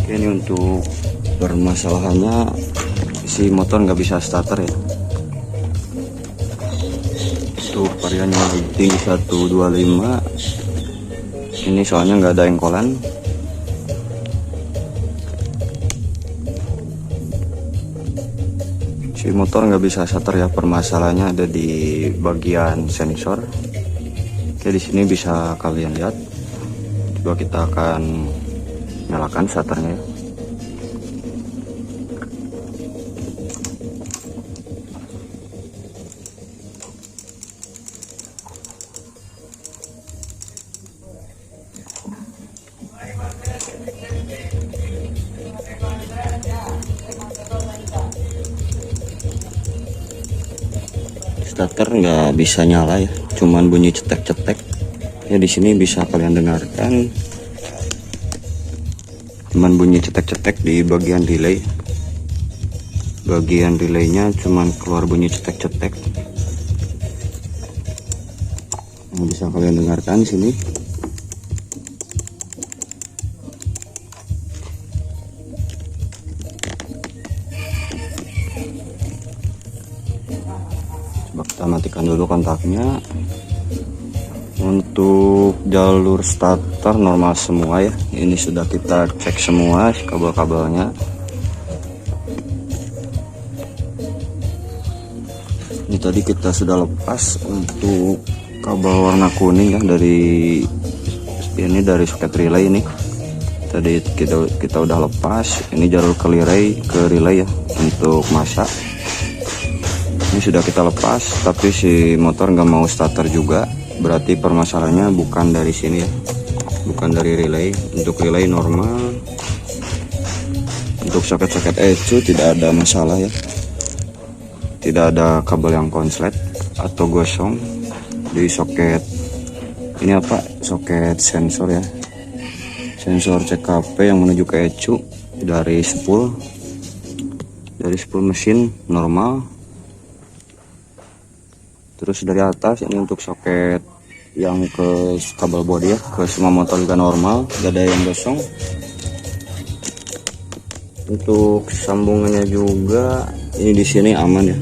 Oke, ini untuk permasalahannya si motor nggak bisa starter ya. Untuk variannya D125 ini soalnya nggak ada engkolan. Si motor nggak bisa starter ya, permasalahannya ada di bagian sensor. Oke, di sini bisa kalian lihat. Coba kita akan nyalakan starternya ya. Starter nggak bisa nyala ya, cuman bunyi cetek-cetek ya. Di sini bisa kalian dengarkan, cuman bunyi cetek-cetek di bagian relay. Bagian relaynya cuman keluar bunyi cetek-cetek. Nah, bisa kalian dengarkan sini. Coba kita matikan dulu kontaknya. Untuk jalur starter normal semua ya. Ini sudah kita cek semua kabel-kabelnya. Ini tadi kita sudah lepas untuk kabel warna kuning ya, dari soket relay ini. Tadi kita udah lepas. Ini jalur ke relay ya untuk masa. Ini sudah kita lepas, tapi si motor nggak mau starter juga. Berarti permasalahannya bukan dari sini ya, bukan dari relay. Untuk relay normal. Untuk soket-soket ECU tidak ada masalah ya, tidak ada kabel yang konslet atau gosong. Di soket ini apa, soket sensor ya, sensor CKP yang menuju ke ECU dari spool mesin normal. Terus dari atas ini untuk soket yang ke kabel bodi ya, ke semua motor juga normal, gak ada yang gosong. Untuk sambungannya juga ini di sini aman ya,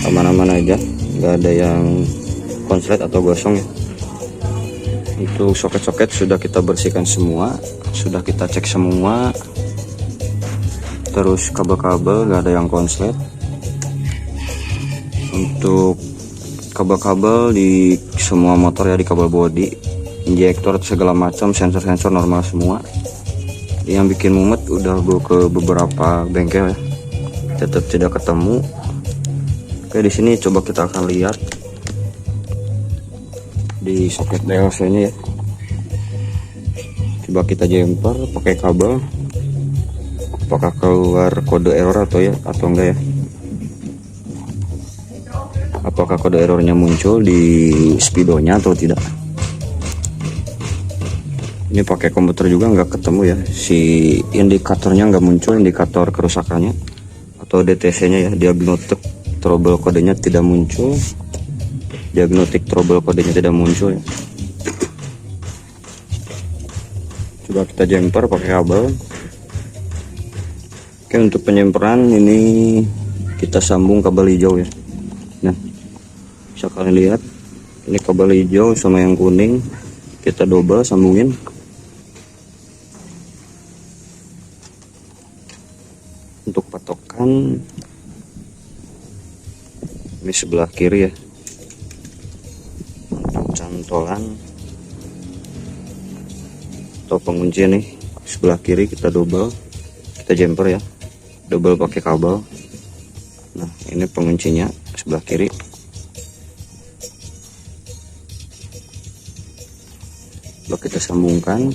aman-aman aja, gak ada yang konslet atau gosong ya. Untuk soket-soket sudah kita bersihkan semua, sudah kita cek semua. Terus kabel-kabel gak ada yang konslet. Untuk kabel-kabel di semua motor ya, di kabel bodi, injektor segala macam, sensor-sensor normal semua. Yang bikin mumet udah gue ke beberapa bengkel ya, tetap tidak ketemu. Oke, di sini coba kita akan lihat di soket DLC nya ya. Coba kita jumper pakai kabel, apakah keluar kode error atau enggak ya. Apakah kode errornya muncul di speedonya atau tidak. Ini pakai komputer juga nggak ketemu ya, si indikatornya nggak muncul, indikator kerusakannya atau DTC nya ya, diagnostic trouble kodenya tidak muncul, diagnostic trouble kodenya tidak muncul ya. Coba kita jumper pakai kabel. Oke, untuk penyemperan ini kita sambung kabel hijau ya. Nah, bisa kalian lihat ini kabel hijau sama yang kuning kita double sambungin. Untuk patokan ini sebelah kiri ya, untuk cantolan atau pengunci nih sebelah kiri kita double, kita jumper ya, double pakai kabel. Nah, ini penguncinya sebelah kiri. Coba kita sambungkan.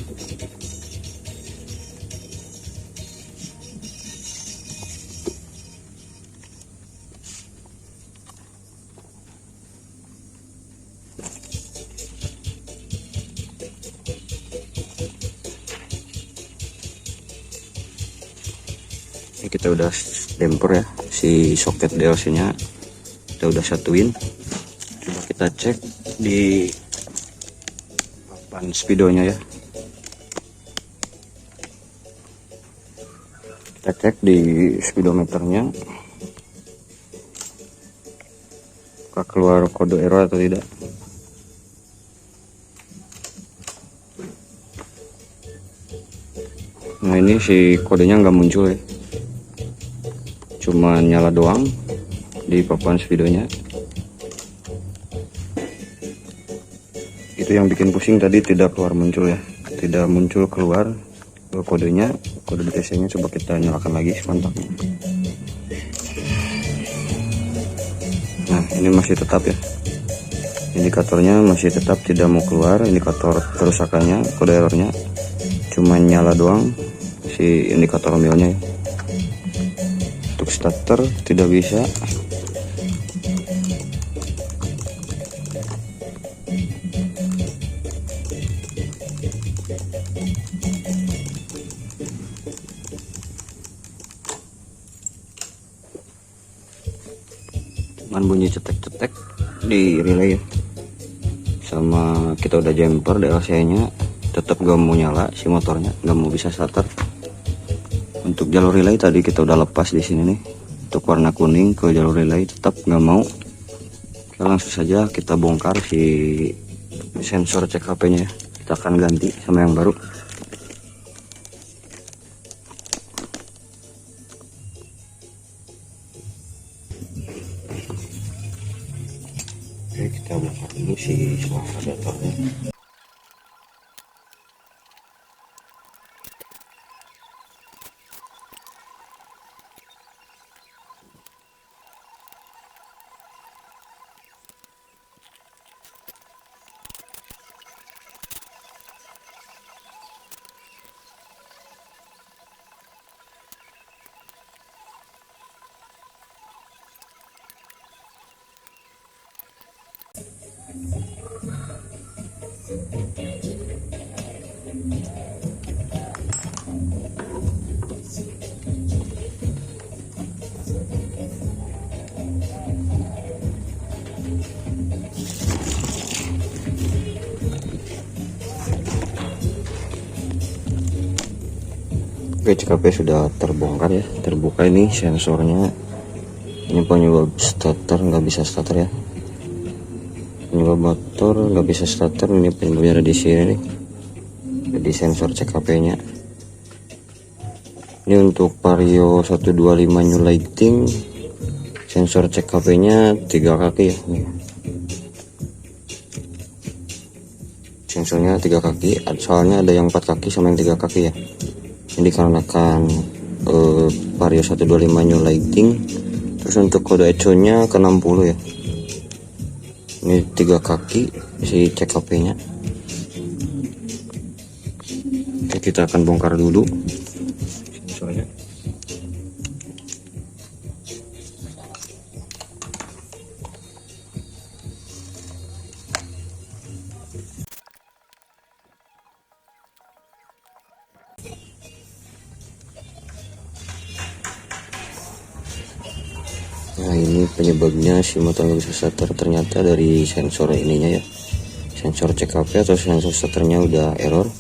Ini kita udah damper ya, si soket DLC nya kita udah satuin. Coba kita cek di papan speedonya ya. Kita cek di speedometernya keluar kode error atau tidak. Nah ini si kodenya nggak muncul ya, cuma nyala doang di papan speedonya. Itu yang bikin pusing tadi, tidak keluar muncul ya, tidak muncul keluar kodenya, kode DTC nya. Coba kita nyalakan lagi kontaknya. Nah ini masih tetap ya, indikatornya masih tetap tidak mau keluar. Indikator kerusakannya, kode errornya cuma nyala doang si indikator milnya ya. Untuk starter tidak bisa. Cuman bunyi cetek-cetek di relay ya. Sama kita udah jumper DLC nya, tetap gak mau nyala si motornya, gak mau bisa starter. Untuk jalur relay tadi kita udah lepas di sini nih, untuk warna kuning ke jalur relay tetap nggak mau. Oke, langsung saja kita bongkar si sensor cek HP-nya. Kita akan ganti sama yang baru. Oke, kita bongkar dulu si radiatornya. Oke, CKP sudah terbongkar ya, terbuka ini sensornya. Ini penyebab starter nggak bisa starter ya, penyebab motor nggak bisa starter. Ini penyebabnya ada di sini nih, jadi sensor CKP nya. Ini untuk Vario 125 new lighting, sensor CKP nya 3 kaki ya nih. Sensornya 3 kaki, soalnya ada yang 4 kaki sama yang 3 kaki ya. Ini dikarenakan Vario 125 new lighting. Terus untuk kode echo nya ke 60 ya. Ini 3 kaki si CKP nya. Oke, kita akan bongkar dulu sensornya. Nah ini penyebabnya si motor nggak bisa starter, ternyata dari sensor ininya ya, sensor CKP atau sensor starternya udah error.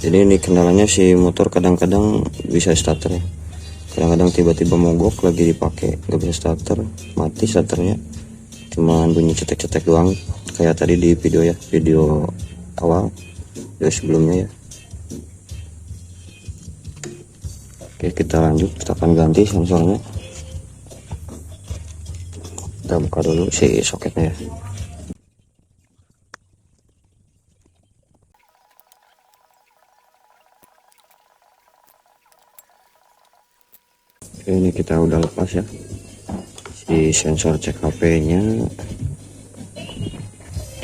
Jadi ini kendalanya si motor kadang-kadang bisa starter ya, kadang-kadang tiba-tiba mogok lagi dipakai nggak bisa starter, mati starternya, cuman bunyi cetek-cetek doang kayak tadi di video ya, video awal, video sebelumnya ya. Oke, kita lanjut, kita akan ganti sensornya. Kita buka dulu si soketnya ya. Oke, ini kita udah lepas ya si sensor cek HP nya.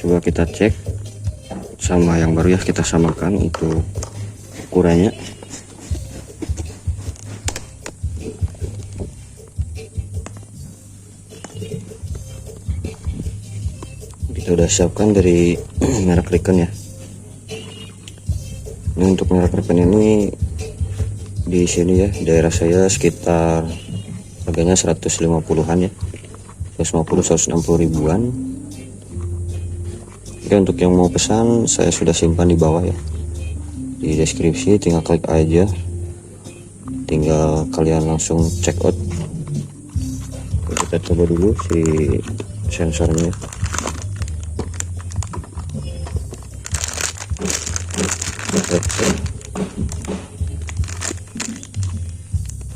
Coba kita cek sama yang baru ya, kita samakan untuk ukurannya. Kita udah siapkan dari merek Recon ya. Ini untuk merek Recon ini di sini ya, daerah saya sekitar harganya 150-an ya, 150-160 ribuan. Oke, untuk yang mau pesan saya sudah simpan di bawah ya, di deskripsi, tinggal klik aja. tinggal kalian langsung check out. Kita coba dulu si sensornya.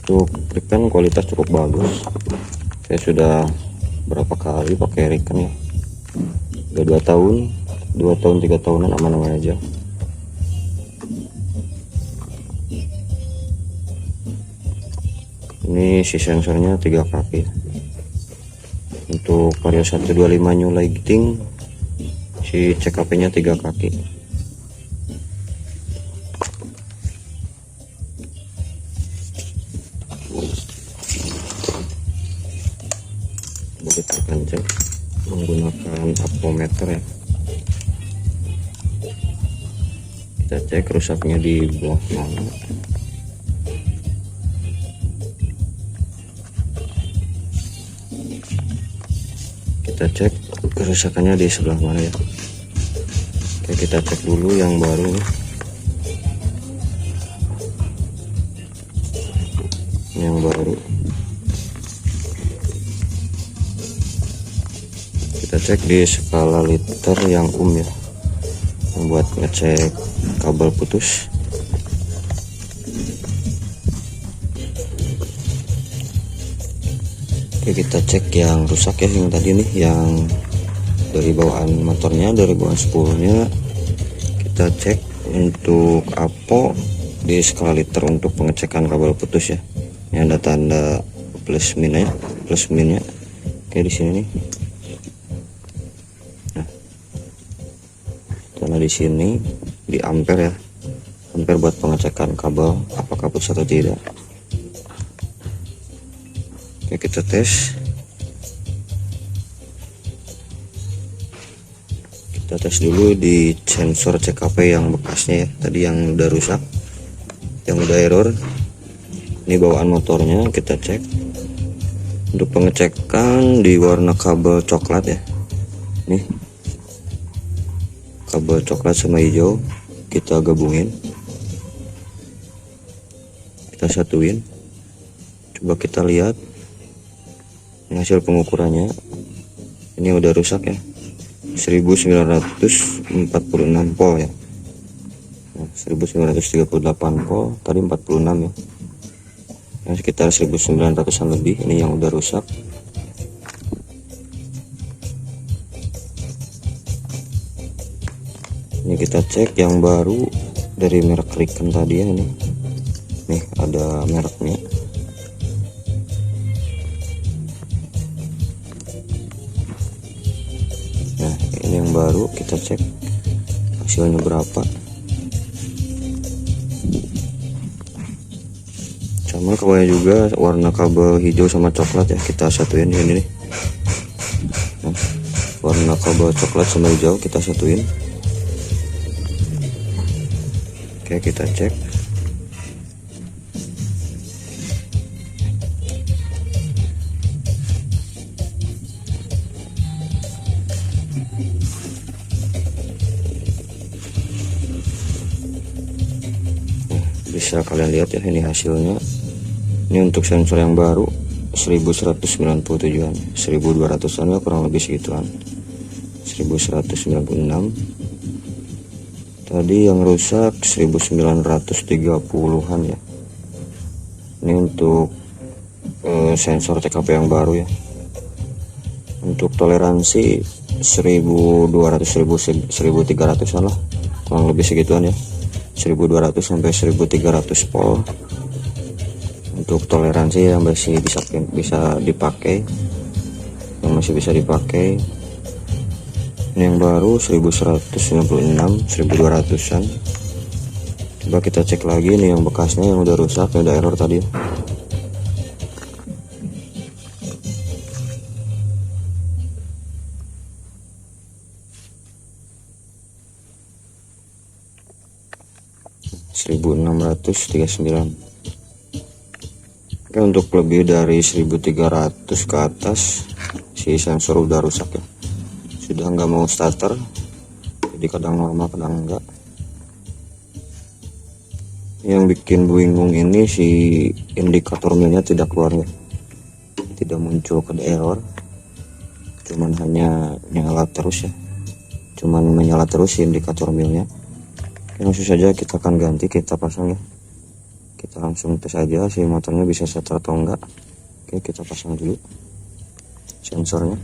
Untuk Riken kualitas cukup bagus. Saya sudah berapa kali pakai Riken ya, udah 2 tahun 3 tahunan aman-aman aja. Ini si sensornya 3 kaki. Untuk Vario 125 new lighting, si CKP nya 3 kaki. Kita akan cek menggunakan apometer ya. Kita cek rusaknya di bawah mana. Kita cek kerusakannya di sebelah mana ya. Oke, kita cek dulu yang baru nih. Yang baru kita cek di skala liter yang ya, yang buat ngecek kabel putus. Oke, kita cek yang rusak ya, yang tadi nih, yang dari bawaan motornya, dari bawaan spoolnya. Kita cek untuk apo di skala liter untuk pengecekan kabel putus ya. Ini ada tanda plus minnya, Oke, di sini nih. Nah, tanda di sini di ampere ya, ampere buat pengecekan kabel apakah putus atau tidak. Oke, kita tes. Kita tes dulu di sensor CKP yang bekasnya ya, tadi yang udah rusak, yang udah error. Ini bawaan motornya kita cek. Untuk pengecekan di warna kabel coklat ya. Nih. Kabel coklat sama hijau kita gabungin. Kita satuin. Coba kita lihat hasil pengukurannya. Ini udah rusak ya, 1946 volt ya. Nah, 1938 volt, tadi 46 ya. Nah, sekitar 1900-an lebih. Ini yang udah rusak. Ini kita cek yang baru dari merek Riken tadi ya. Ini nih ada mereknya. Nah, ini yang baru, kita cek hasilnya berapa. Sama kawanya juga warna kabel hijau sama coklat ya, kita satuin ini nih. Nah, warna kabel coklat sama hijau kita satuin. Oke, kita cek. Bisa kalian lihat ya, ini hasilnya. Ini untuk sensor yang baru 1197-an, 1200-an ya, kurang lebih segituan. 1196. Tadi yang rusak 1930-an ya. Ini untuk sensor CKP yang baru ya. Untuk toleransi 1200, 1300-an lah, kurang lebih segituan ya. 1200 sampai 1300 volt untuk toleransi yang masih bisa dipakai, Ini yang baru 1196, 1200-an. Coba kita cek lagi nih yang bekasnya, yang udah rusak, yang udah error tadi. (1639). Oke, untuk lebih dari 1300 ke atas si sensor udah rusak ya, sudah nggak mau starter, jadi kadang normal kadang enggak. Yang bikin bingung ini si indikator milnya tidak keluar ya, tidak muncul kode error, cuman hanya nyala terus ya, cuman menyala terus si indikator milnya. Langsung saja kita akan ganti, kita pasang ya, kita langsung tes aja si motornya bisa setter atau enggak. Oke, kita pasang dulu sensornya.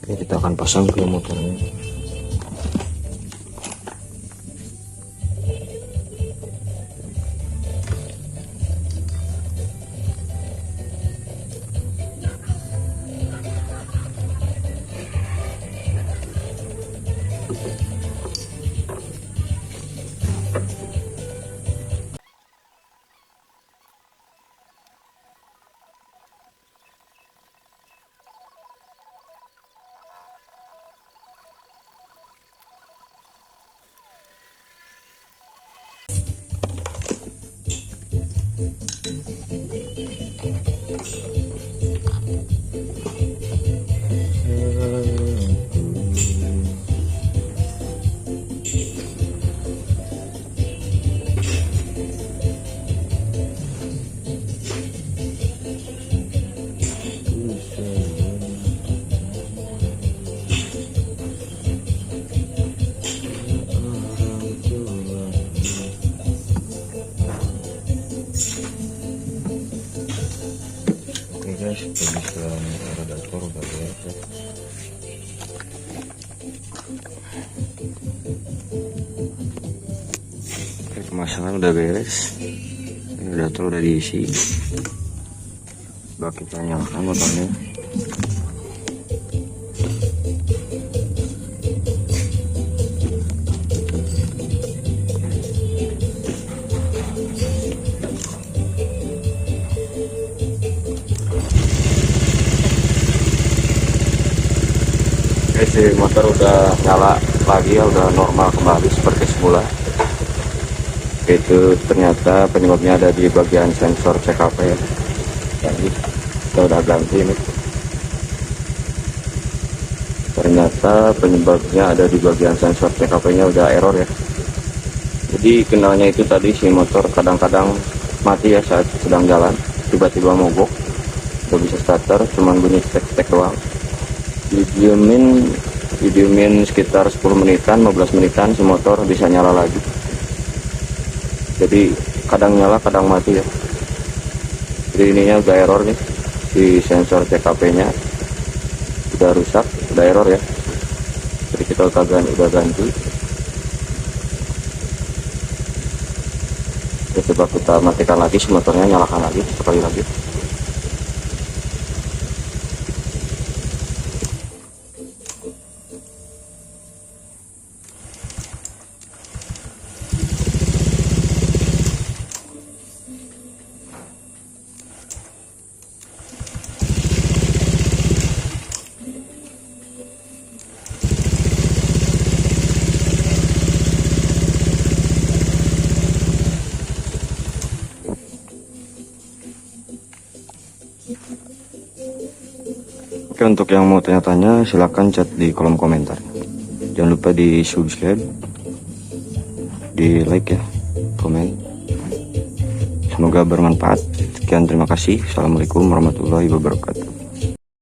Oke, kita akan pasang ke motornya. Guys, pemikiran radiator udah beres ya. Oke, pemasangan udah beres, radiator udah diisi. Coba kita nyalakan motornya. Si motor udah nyala lagi ya, udah normal kembali seperti semula. Itu ternyata penyebabnya ada di bagian sensor CKP ya. Jadi kita udah ganti ini. Ternyata penyebabnya ada di bagian sensor CKP-nya udah error ya. Jadi kendalanya itu tadi si motor kadang-kadang mati ya saat sedang jalan, tiba-tiba mogok, gak bisa starter, cuman bunyi tek-tek doang. Didiemin sekitar 10 menitan, 15 menitan si motor bisa nyala lagi. Jadi kadang nyala kadang mati ya. Jadi ininya udah error nih, di sensor CKP nya udah rusak, udah error ya. Jadi kita udah ganti. Ya, coba kita matikan lagi si motornya, nyalakan lagi sekali lagi. Oke, untuk yang mau tanya-tanya silahkan chat di kolom komentar. Jangan lupa di subscribe, di like ya, komen. Semoga bermanfaat. Sekian, terima kasih. Assalamualaikum warahmatullahi wabarakatuh.